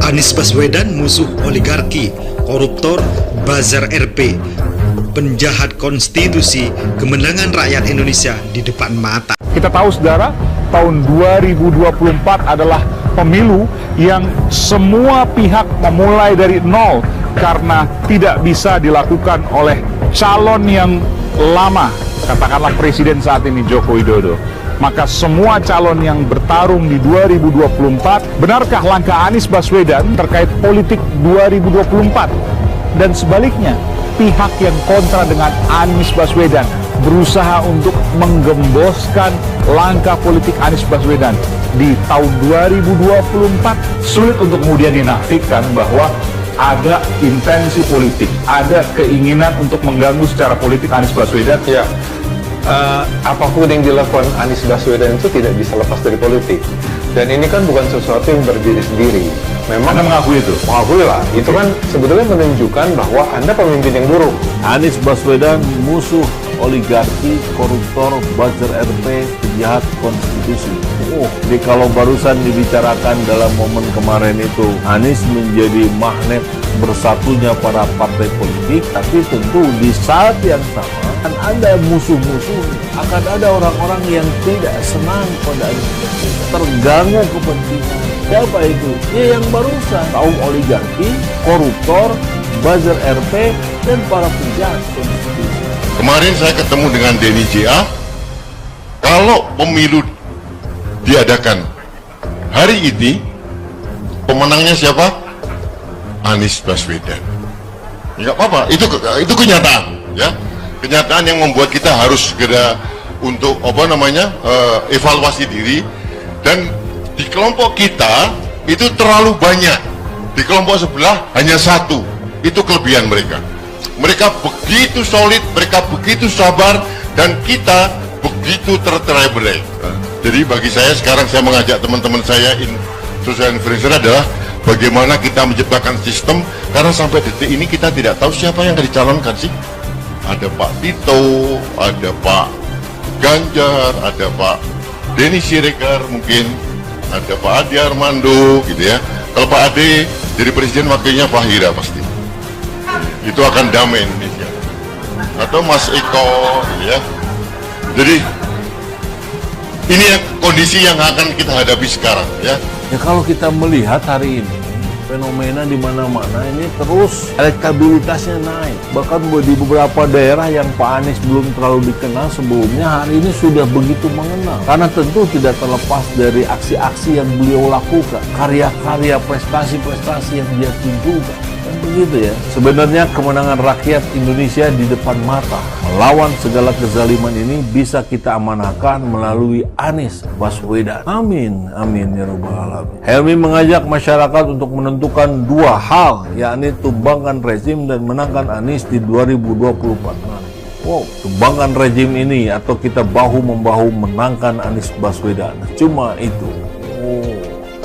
Anies Baswedan musuh oligarki, koruptor, buzzer RP, penjahat konstitusi, kemenangan rakyat Indonesia di depan mata. Kita tahu saudara, tahun 2024 adalah pemilu yang semua pihak memulai dari nol karena tidak bisa dilakukan oleh calon yang lama, katakanlah presiden saat ini Joko Widodo. Maka semua calon yang bertarung di 2024, benarkah langkah Anies Baswedan terkait politik 2024? Dan sebaliknya, pihak yang kontra dengan Anies Baswedan berusaha untuk menggemboskan langkah politik Anies Baswedan di tahun 2024. Sulit untuk kemudian dinafikan bahwa ada intensi politik, ada keinginan untuk mengganggu secara politik Anies Baswedan. Ya, apapun yang dilakukan Anies Baswedan itu tidak bisa lepas dari politik. Dan ini kan bukan sesuatu yang berdiri sendiri. Memang Anda mengakui itu? Mengakui lah. Itu kan sebetulnya menunjukkan bahwa Anda pemimpin yang buruk. Anies Baswedan musuh oligarki, koruptor, buzzer RP, penjahat konstitusi. Jadi kalau barusan dibicarakan dalam momen kemarin itu, Anies menjadi magnet bersatunya para partai politik, tapi tentu di saat yang sama akan ada musuh-musuh, akan ada orang-orang yang tidak senang pada Anies Baswedan, terganggu kepentingan. Siapa itu? Ya yang barusan, kaum oligarki, koruptor, buzzer RP, dan para penjahat konstitusi. Kemarin saya ketemu dengan Denny JA. Kalau pemilu diadakan hari ini, pemenangnya siapa? Anies Baswedan. Nggak apa-apa, itu kenyataan, ya. Kenyataan yang membuat kita harus segera untuk evaluasi diri. Dan di kelompok kita itu terlalu banyak, di kelompok sebelah hanya satu. Itu kelebihan mereka. Mereka begitu solid, mereka begitu sabar, dan kita begitu terterai-berai. Jadi bagi saya sekarang saya mengajak teman-teman saya social influencer adalah bagaimana kita menciptakan sistem, karena sampai detik ini kita tidak tahu siapa yang akan dicalonkan sih. Ada Pak Tito, ada Pak Ganjar, ada Pak Denny Siregar mungkin, ada Pak Ade Armando gitu ya. Kalau Pak Ade jadi presiden, wakilnya Fahira pasti. Itu akan damai Indonesia. Atau Mas Eko gitu ya. Jadi ini kondisi yang akan kita hadapi sekarang ya. Ya kalau kita melihat hari ini fenomena di mana-mana ini terus elektabilitasnya naik. Bahkan di beberapa daerah yang Pak Anies belum terlalu dikenal sebelumnya, hari ini sudah begitu mengenal. Karena tentu tidak terlepas dari aksi-aksi yang beliau lakukan, karya-karya, prestasi-prestasi yang dia tunjukkan. Dan begitu ya. Sebenarnya kemenangan rakyat Indonesia di depan mata melawan segala kezaliman ini bisa kita amanahkan melalui Anies Baswedan. Amin, amin ya rabbal alamin. Helmi mengajak masyarakat untuk menentukan dua hal, yakni tumbangkan rezim dan menangkan Anies di 2024 nanti. Wow, tumbangkan rezim ini atau kita bahu-membahu menangkan Anies Baswedan. Cuma itu.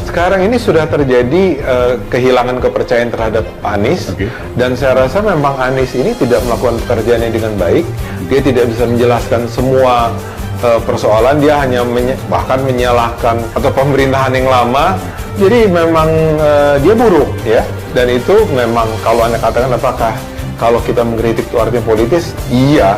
Sekarang ini sudah terjadi kehilangan kepercayaan terhadap Anies. Dan saya rasa memang Anies ini tidak melakukan pekerjaannya dengan baik. Dia tidak bisa menjelaskan semua persoalan, dia hanya bahkan menyalahkan atau pemerintahan yang lama. Jadi memang dia buruk ya. Dan itu memang kalau Anda katakan apakah kalau kita mengkritik itu artinya politis? Iya.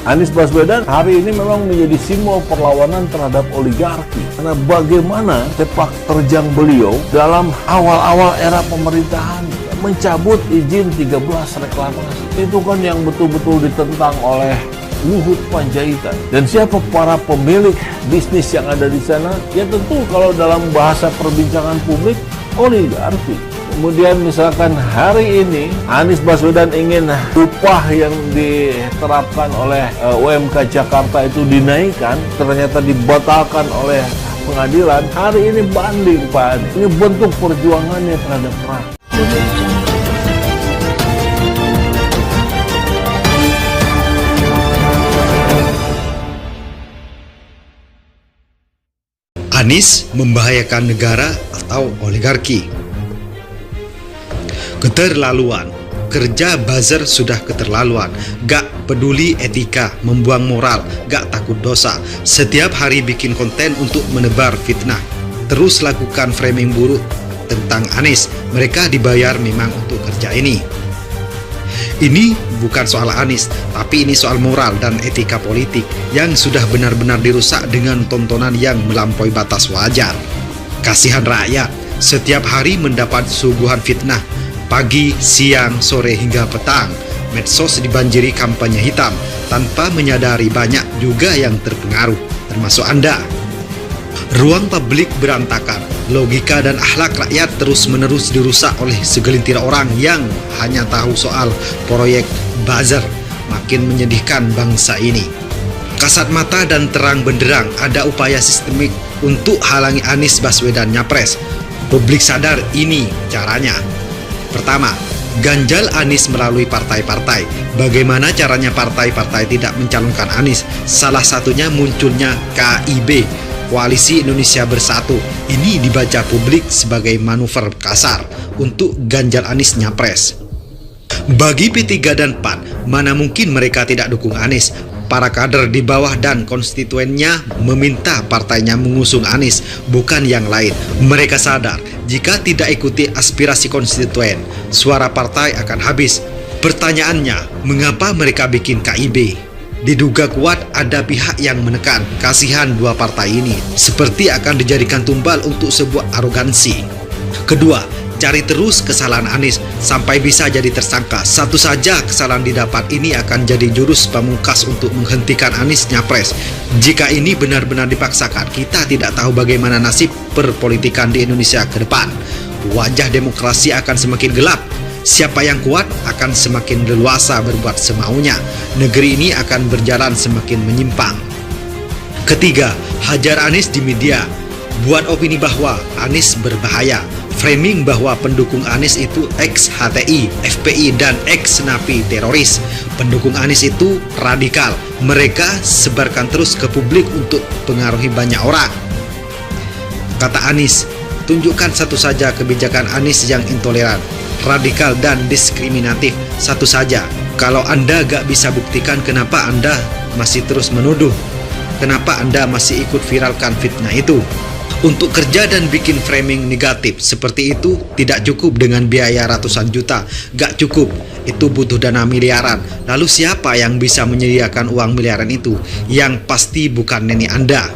Anies Baswedan hari ini memang menjadi simbol perlawanan terhadap oligarki. Karena bagaimana sepak terjang beliau dalam awal-awal era pemerintahan mencabut izin 13 reklamasi. Itu kan yang betul-betul ditentang oleh Luhut Panjaitan. Dan siapa para pemilik bisnis yang ada di sana? Ya tentu kalau dalam bahasa perbincangan publik, oligarki. Kemudian misalkan hari ini Anies Baswedan ingin upah yang diterapkan oleh UMK Jakarta itu dinaikkan, ternyata dibatalkan oleh pengadilan. Hari ini banding Pak Anies. Ini bentuk perjuangannya terhadap rakyat. Anies membahayakan negara atau oligarki. Keterlaluan. Kerja buzzer sudah keterlaluan. Gak peduli etika, membuang moral, gak takut dosa. Setiap hari bikin konten untuk menebar fitnah. Terus lakukan framing buruk tentang Anies. Mereka dibayar memang untuk kerja ini. Ini bukan soal Anies, tapi ini soal moral dan etika politik yang sudah benar-benar dirusak dengan tontonan yang melampaui batas wajar. Kasihan rakyat, setiap hari mendapat suguhan fitnah, pagi, siang, sore hingga petang. Medsos dibanjiri kampanye hitam, tanpa menyadari banyak juga yang terpengaruh, termasuk Anda. Ruang publik berantakan, logika dan akhlak rakyat terus-menerus dirusak oleh segelintir orang yang hanya tahu soal proyek buzzer. Makin menyedihkan bangsa ini. Kasat mata dan terang benderang ada upaya sistemik untuk halangi Anies Baswedan nyapres. Publik sadar ini caranya. Pertama, ganjal Anies melalui partai-partai. Bagaimana caranya partai-partai tidak mencalonkan Anies? Salah satunya munculnya KIB, Koalisi Indonesia Bersatu. Ini dibaca publik sebagai manuver kasar untuk ganjal Anies nyapres. Bagi P3 dan PAN, mana mungkin mereka tidak dukung Anies? Para kader di bawah dan konstituennya meminta partainya mengusung Anies, bukan yang lain. Mereka sadar jika tidak ikuti aspirasi konstituen, suara partai akan habis. Pertanyaannya, mengapa mereka bikin KIB? Diduga kuat ada pihak yang menekan. Kasihan dua partai ini, seperti akan dijadikan tumbal untuk sebuah arogansi. Kedua, cari terus kesalahan Anies sampai bisa jadi tersangka. Satu saja kesalahan didapat ini akan jadi jurus pamungkas untuk menghentikan Anies nyapres. Jika ini benar-benar dipaksakan, kita tidak tahu bagaimana nasib perpolitikan di Indonesia ke depan. Wajah demokrasi akan semakin gelap. Siapa yang kuat akan semakin leluasa berbuat semaunya. Negeri ini akan berjalan semakin menyimpang. Ketiga, hajar Anies di media. Buat opini bahwa Anies berbahaya. Framing bahwa pendukung Anies itu ex-HTI, FPI, dan ex-napi teroris. Pendukung Anies itu radikal. Mereka sebarkan terus ke publik untuk pengaruhi banyak orang. Kata Anies, tunjukkan satu saja kebijakan Anies yang intoleran, radikal, dan diskriminatif. Satu saja. Kalau Anda gak bisa buktikan, kenapa Anda masih terus menuduh? Kenapa Anda masih ikut viralkan fitnah itu? Untuk kerja dan bikin framing negatif seperti itu tidak cukup dengan biaya ratusan juta. Gak cukup, itu butuh dana miliaran. Lalu siapa yang bisa menyediakan uang miliaran itu? Yang pasti bukan nenek Anda.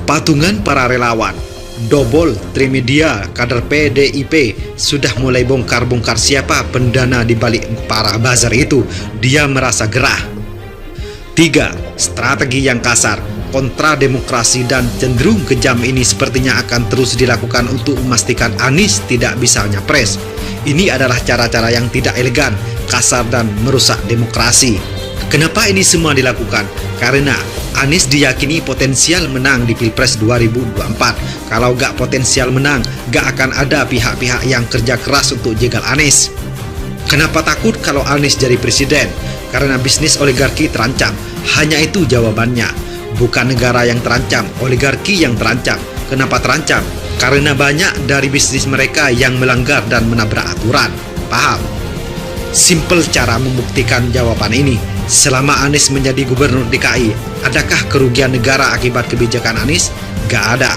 Patungan para relawan, Dobol, Trimedia, kader PDIP sudah mulai bongkar-bongkar siapa pendana di balik para buzzer itu. Dia merasa gerah. 3. Strategi yang kasar, kontra demokrasi dan cenderung kejam ini sepertinya akan terus dilakukan untuk memastikan Anies tidak bisa nyapres. Ini adalah cara-cara yang tidak elegan, kasar, dan merusak demokrasi. Kenapa ini semua dilakukan? Karena Anies diyakini potensial menang di Pilpres 2024. Kalau gak potensial menang, gak akan ada pihak-pihak yang kerja keras untuk jegal Anies. Kenapa takut kalau Anies jadi presiden? Karena bisnis oligarki terancam. Hanya itu jawabannya. Bukan negara yang terancam, oligarki yang terancam. Kenapa terancam? Karena banyak dari bisnis mereka yang melanggar dan menabrak aturan. Paham? Simpel cara membuktikan jawaban ini. Selama Anies menjadi gubernur DKI, adakah kerugian negara akibat kebijakan Anies? Gak ada.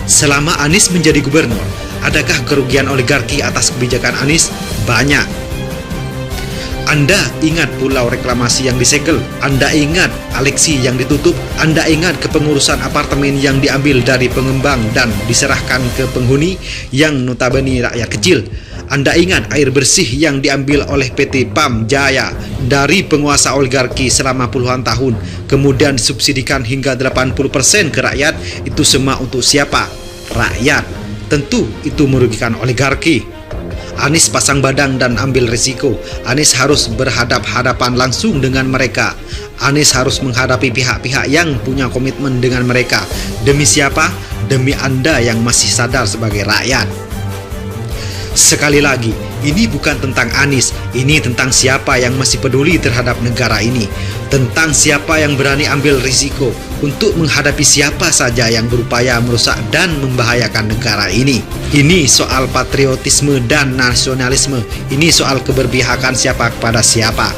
Selama Anies menjadi gubernur, adakah kerugian oligarki atas kebijakan Anies? Banyak. Anda ingat pulau reklamasi yang disegel? Anda ingat Alexi yang ditutup? Anda ingat kepengurusan apartemen yang diambil dari pengembang dan diserahkan ke penghuni yang notabene rakyat kecil? Anda ingat air bersih yang diambil oleh PT PAM Jaya dari penguasa oligarki selama puluhan tahun, kemudian disubsidikan hingga 80% ke rakyat? Itu semua untuk siapa? Rakyat. Tentu itu merugikan oligarki. Anies pasang badan dan ambil risiko. Anies harus berhadap-hadapan langsung dengan mereka. Anies harus menghadapi pihak-pihak yang punya komitmen dengan mereka. Demi siapa? Demi Anda yang masih sadar sebagai rakyat. Sekali lagi, ini bukan tentang Anies. Ini tentang siapa yang masih peduli terhadap negara ini. Tentang siapa yang berani ambil risiko untuk menghadapi siapa saja yang berupaya merusak dan membahayakan negara ini. Ini soal patriotisme dan nasionalisme. Ini soal keberpihakan siapa kepada siapa.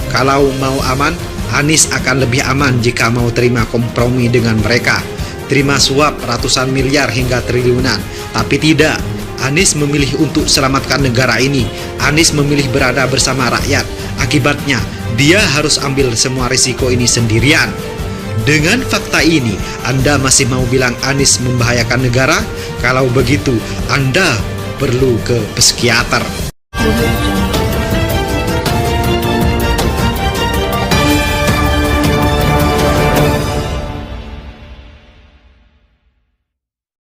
Kalau mau aman, Anies akan lebih aman jika mau terima kompromi dengan mereka. Terima suap ratusan miliar hingga triliunan. Tapi tidak, Anies memilih untuk selamatkan negara ini. Anies memilih berada bersama rakyat. Akibatnya, dia harus ambil semua risiko ini sendirian. Dengan fakta ini, Anda masih mau bilang Anies membahayakan negara? Kalau begitu, Anda perlu ke psikiater.